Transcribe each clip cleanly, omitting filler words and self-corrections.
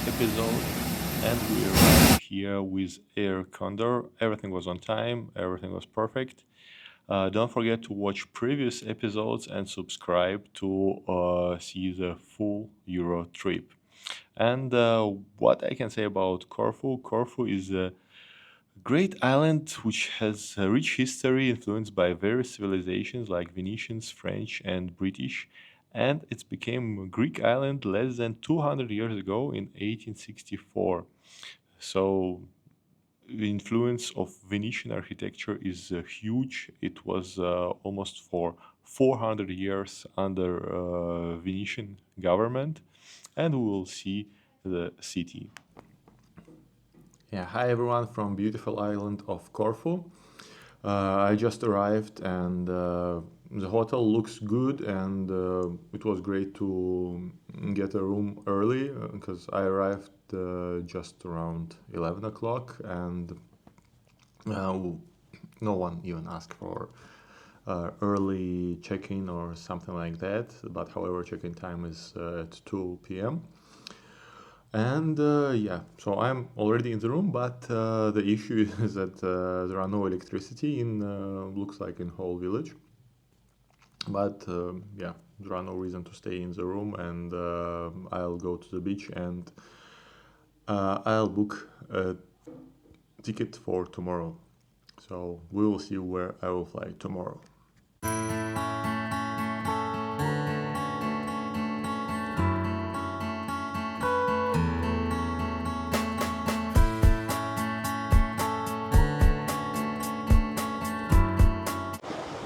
episode, and we arrived here with Air Condor. Everything was on time, everything was perfect. Don't forget to watch previous episodes and subscribe to see the full Euro trip. And what I can say about Corfu, Corfu is a great island which has a rich history influenced by various civilizations like Venetians, French, and British. And it became a Greek island less than 200 years ago in 1864. So the influence of Venetian architecture is huge. It was almost for 400 years under Venetian government, and we will see the city. Yeah, hi everyone from beautiful island of Corfu. I just arrived and the hotel looks good, and it was great to get a room early because I arrived just around 11 o'clock, and no one even asked for early check-in or something like that. But however, check-in time is at 2 p.m. And yeah, so I'm already in the room, but the issue is that there are no electricity in looks like in whole village. But yeah, there are no reason to stay in the room, and I'll go to the beach and I'll book a ticket for tomorrow. So we will see where I will fly tomorrow.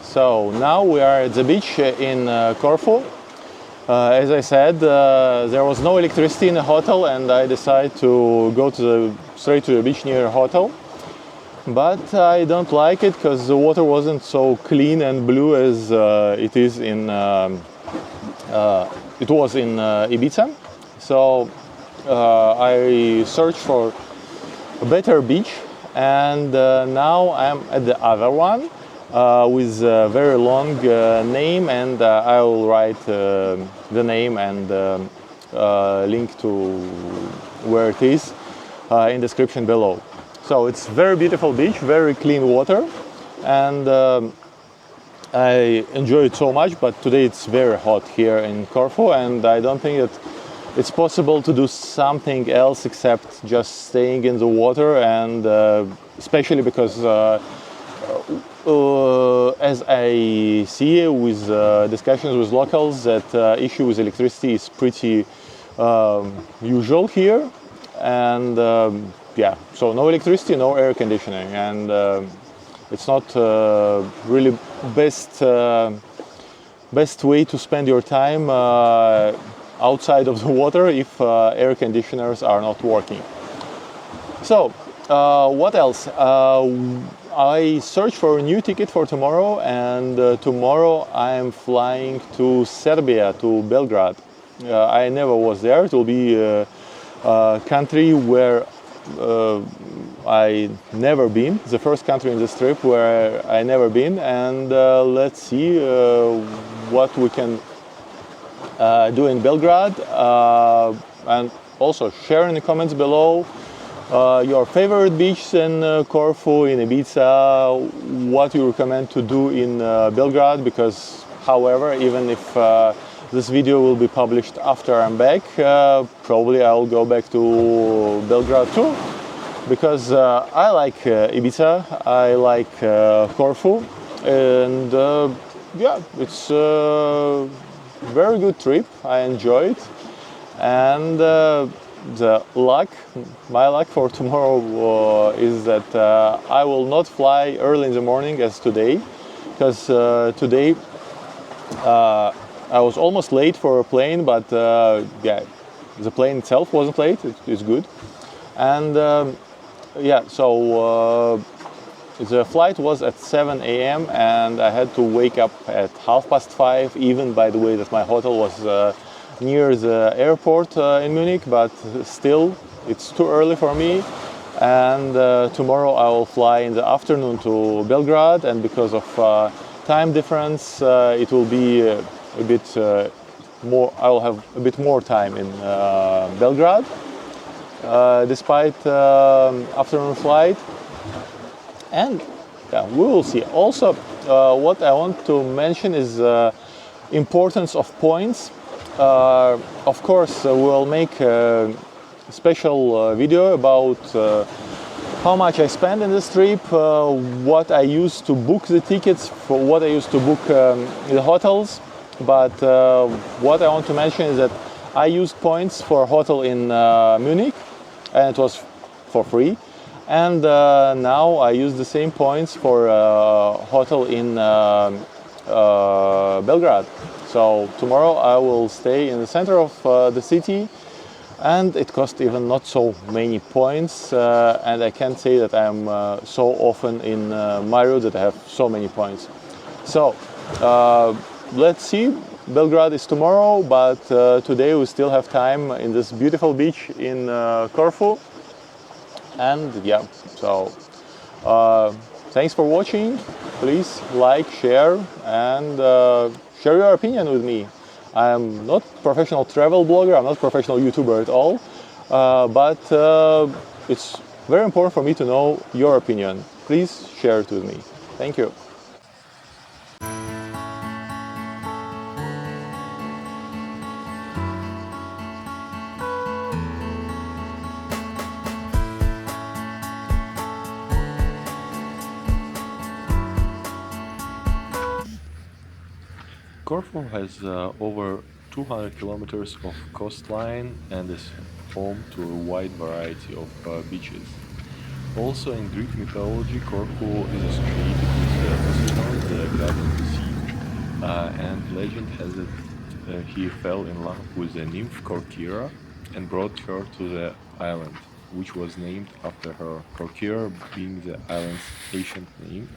So now we are at the beach in Corfu. As I said, there was no electricity in the hotel, and I decided to go straight to the beach near the hotel. But I don't like it because the water wasn't so clean and blue as it was in Ibiza. So I searched for a better beach, and now I'm at the other one. With a very long name, and I will write the name and link to where it is in description below. So it's very beautiful beach, very clean water, and I enjoy it so much. But today it's very hot here in Corfu, and I don't think that it's possible to do something else except just staying in the water, and especially because as I see with discussions with locals, that issue with electricity is pretty usual here, and yeah, so no electricity, no air conditioning, and it's not really best way to spend your time outside of the water if air conditioners are not working. So what else? I searched for a new ticket for tomorrow, and tomorrow I'm flying to Serbia, to Belgrade. I never was there. It will be a country where I never been. The first country in this trip where I never been, and let's see what we can do in Belgrade, and also share in the comments below your favorite beach in Corfu, in Ibiza, what you recommend to do in Belgrade, because however, even if this video will be published after I'm back, probably I will go back to Belgrade too, because I like Ibiza, I like Corfu, and yeah, it's a very good trip. I enjoy it, and my luck for tomorrow is that I will not fly early in the morning as today, because today I was almost late for a plane, but yeah, the plane itself wasn't late. It's good, and yeah, so the flight was at 7 a.m. and I had to wake up at 5:30, even by the way that my hotel was near the airport in Munich, but still it's too early for me, and tomorrow I will fly in the afternoon to Belgrade, and because of time difference it will be a bit more, I will have a bit more time in Belgrade, despite afternoon flight. And yeah, we will see. Also, what I want to mention is importance of points. Of course, we'll make a special video about how much I spend in this trip, what I used to book the tickets, for what I used to book the hotels. But what I want to mention is that I used points for a hotel in Munich, and it was for free. And now I use the same points for a hotel in Belgrade. So tomorrow I will stay in the center of the city, and it cost even not so many points. And I can't say that I'm so often in Marriott that I have so many points. So let's see. Belgrade is tomorrow, but today we still have time in this beautiful beach in Corfu. And yeah, so thanks for watching. Please like, share, and share your opinion with me. I'm not professional travel blogger, I'm not professional YouTuber at all, but it's very important for me to know your opinion. Please share it with me. Thank you. Corfu has over 200 kilometers of coastline and is home to a wide variety of beaches. Also in Greek mythology, Corfu is associated with Poseidon, the god of the sea, and legend has it he fell in love with the nymph Corcyra and brought her to the island, which was named after her, Corcyra being the island's ancient name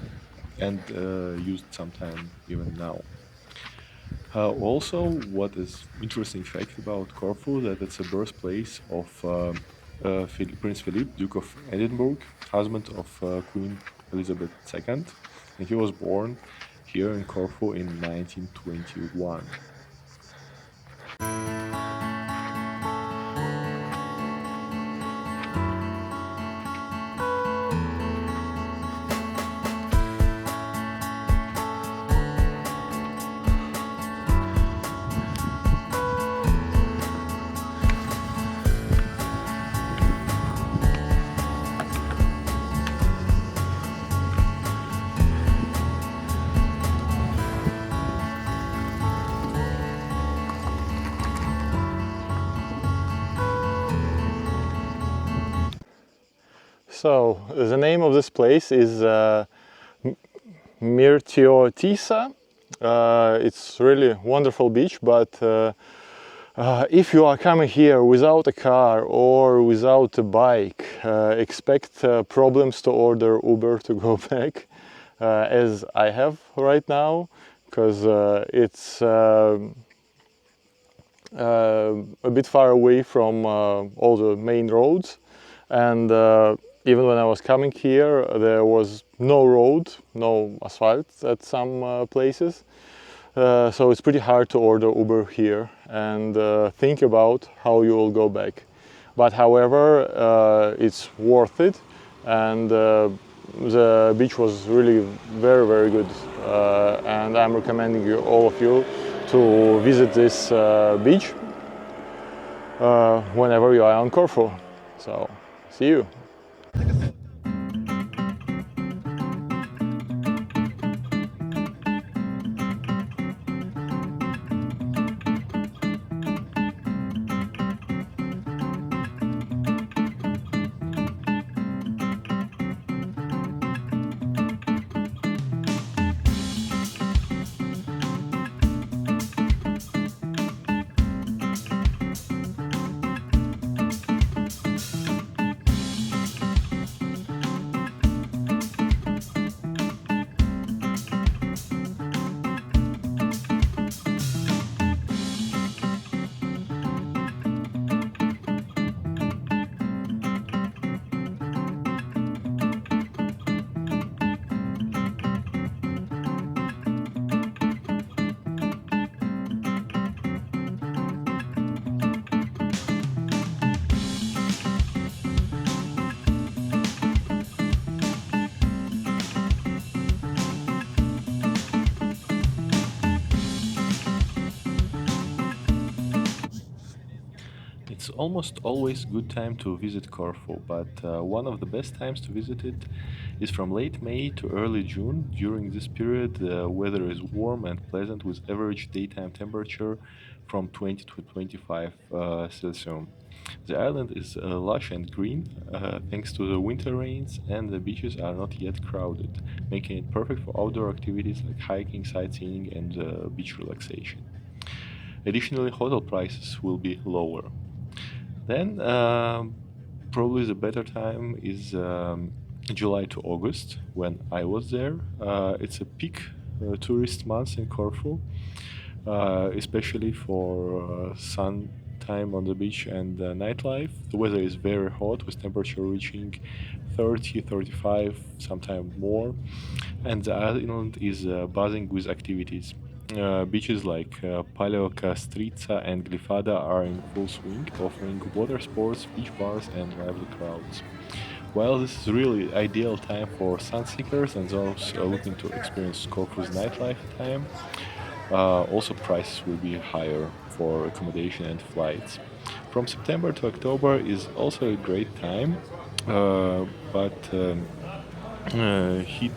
and used sometime even now. Also, what is interesting fact about Corfu that it's a birthplace of Prince Philip, Duke of Edinburgh, husband of Queen Elizabeth II, and he was born here in Corfu in 1921. So the name of this place is Myrtiotisa. It's really a wonderful beach, but if you are coming here without a car or without a bike, expect problems to order Uber to go back, as I have right now, because it's a bit far away from all the main roads, and even when I was coming here, there was no road, no asphalt at some places. So it's pretty hard to order Uber here and think about how you will go back. But however, it's worth it, and the beach was really very, very good. And I'm recommending you, all of you, to visit this beach whenever you are on Corfu. So, see you. almost always good time to visit Corfu, but one of the best times to visit it is from late May to early June. During this period, the weather is warm and pleasant with average daytime temperature from 20 to 25 Celsius. The island is lush and green thanks to the winter rains, and the beaches are not yet crowded, making it perfect for outdoor activities like hiking, sightseeing, and beach relaxation. Additionally, hotel prices will be lower. Then, probably the better time is July to August when I was there. It's a peak tourist month in Corfu, especially for sun time on the beach and nightlife. The weather is very hot with temperature reaching 30, 35, sometimes more, and the island is buzzing with activities. Beaches like Paleokastritsa and Glyfada are in full swing, offering water sports, beach bars, and lively crowds. While this is really ideal time for sun seekers and those looking to experience Corfu's nightlife time, also prices will be higher for accommodation and flights. From September to October is also a great time, but heat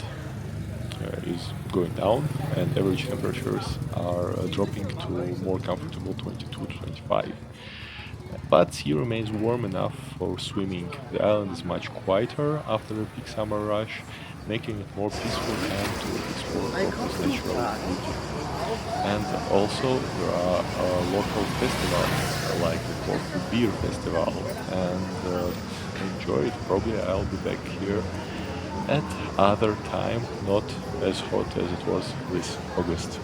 is going down and average temperatures are dropping to more comfortable 22 to 25. But sea remains warm enough for swimming. The island is much quieter after the peak summer rush, making it more peaceful time to explore Corfu's natural beauty. And also there are local festivals like the Corfu Beer Festival, and enjoy it. Probably I'll be back here at other time, not as hot as it was this August.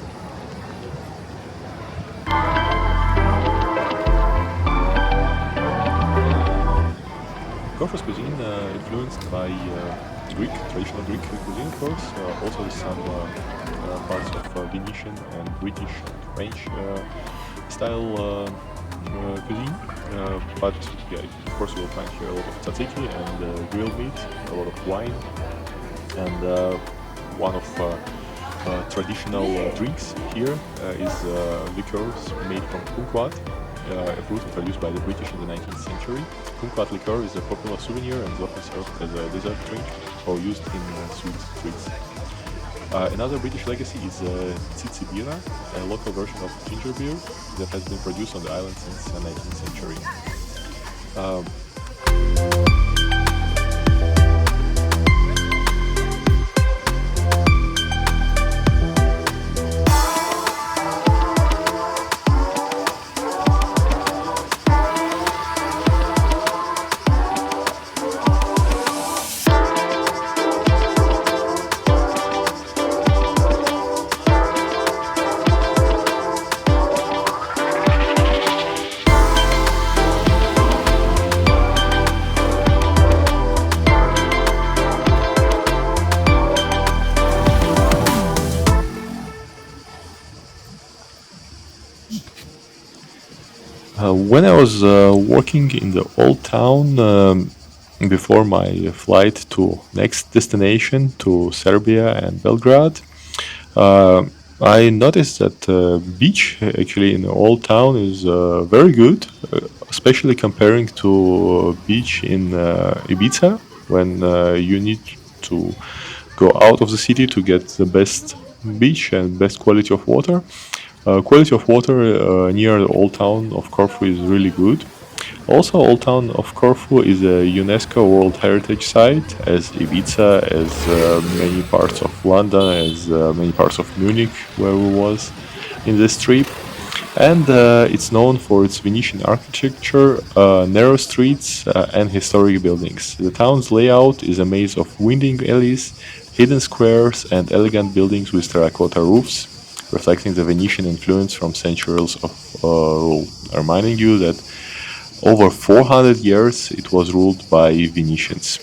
Corfu's cuisine influenced by Greek, traditional Greek cuisine, of course. Also some parts of Venetian and British and French style cuisine. But yeah, of course you'll find here a lot of tzatziki and grilled meat, a lot of wine, and one of traditional drinks here is liqueurs made from kumquat, a fruit introduced by the British in the 19th century. Kumquat liqueur is a popular souvenir and is often served as a dessert drink or used in sweet treats. Another British legacy is tsitsibira, a local version of ginger beer that has been produced on the island since the 19th century. When I was working in the Old Town before my flight to next destination to Serbia and Belgrade, uh, I noticed that beach actually in the Old Town is very good, especially comparing to beach in Ibiza when you need to go out of the city to get the best beach and best quality of water. Quality of water near the Old Town of Corfu is really good. Also, Old Town of Corfu is a UNESCO World Heritage Site, as Ibiza, as many parts of London, as many parts of Munich, where we was in this trip. And it's known for its Venetian architecture, narrow streets, and historic buildings. The town's layout is a maze of winding alleys, hidden squares, and elegant buildings with terracotta roofs, reflecting the Venetian influence from centuries of rule. Reminding you that over 400 years it was ruled by Venetians.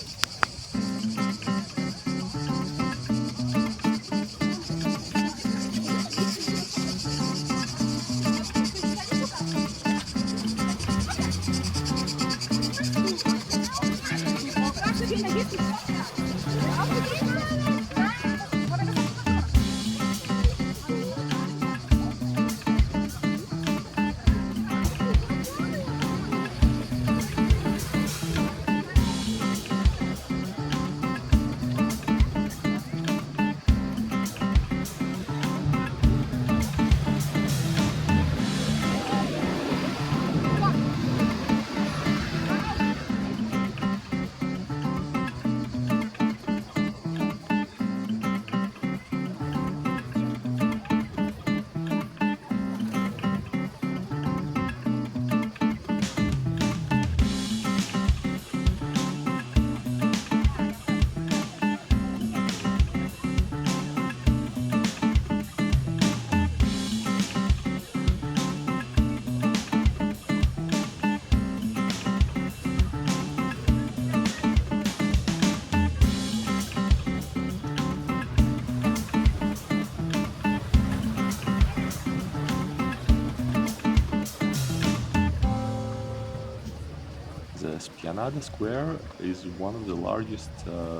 Spianada Square is one of the largest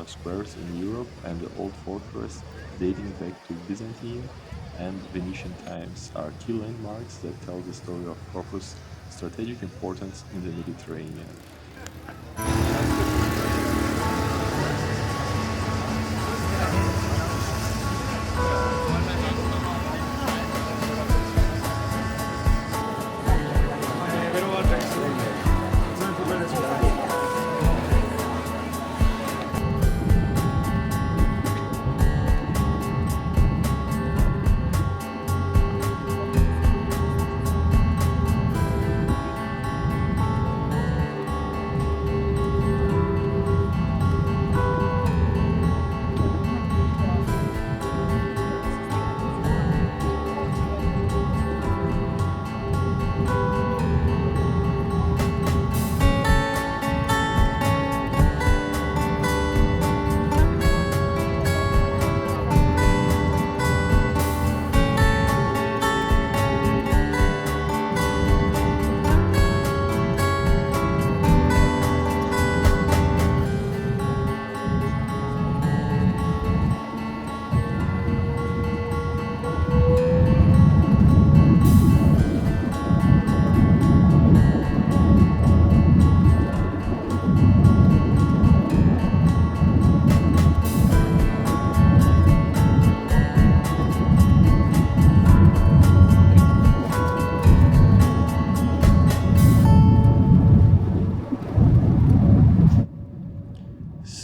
squares in Europe and the old fortress dating back to Byzantine and Venetian times are key landmarks that tell the story of Corfu's strategic importance in the Mediterranean.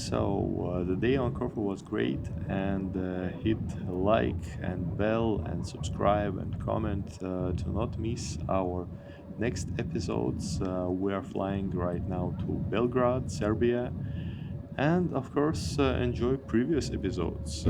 So the day on Corfu was great, and hit like and bell and subscribe and comment to not miss our next episodes. We are flying right now to Belgrade, Serbia, and of course enjoy previous episodes.